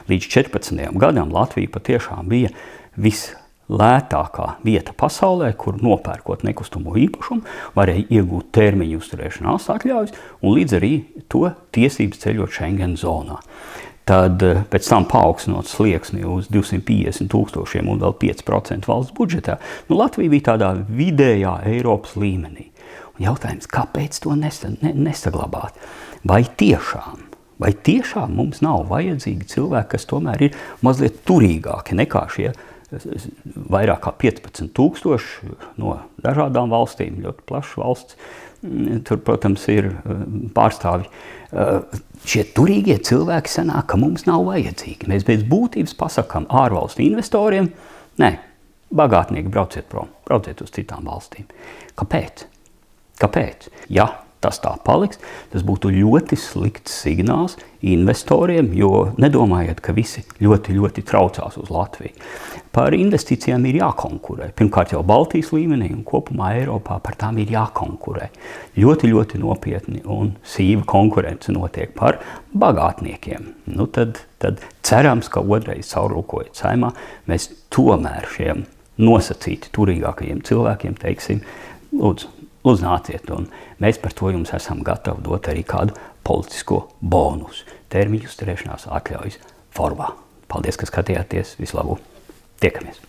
Līdz 14. gadam Latvija patiešām bija vislētākā vieta pasaulē, kur nopērkot nekustamo īpašumu, varēja iegūt termiņu uzturēšanās atļaujas un līdz arī to tiesības ceļot Schengen zonā. Tad pēc tam paaugstinot slieksni uz 250,000 un vēl 5% valsts budžetā, Latvija bija tādā vidējā Eiropas līmenī. Un jautājums, kāpēc to nesaglabāt? Vai tiešām mums nav vajadzīgi cilvēki, kas tomēr ir mazliet turīgāki nekā šie vairāk kā 15,000 no dažādām valstīm, ļoti plašs valsts, tur, protams, ir pārstāvji. Šie turīgie cilvēki sanāk, ka mums nav vajadzīgi. Mēs bez būtības pasakām ārvalstu investoriem, nē, bagātnieki brauciet prom, brauciet uz citām valstīm. Kāpēc? Ja tas tā paliks, tas būtu ļoti slikts signāls investoriem, jo nedomājiet, ka visi ļoti, ļoti traucās uz Latviju. Par investīcijām ir jākonkurē. Pirmkārt jau Baltijas līmenī un kopumā Eiropā par tām ir jākonkurē. Ļoti, ļoti nopietni un sīva konkurence notiek par bagātniekiem. Tad cerams, ka otrais saurūkojot Saeimā, mēs tomēr šiem nosacīti turīgākajiem cilvēkiem teiksim, lūdzu nāciet, un mēs par to jums esam gatavi dot arī kādu politisko bonusu termiņu uzturēšanās atļaujas formā. Paldies, ka skatījāties. Visu labu! Tiekamies!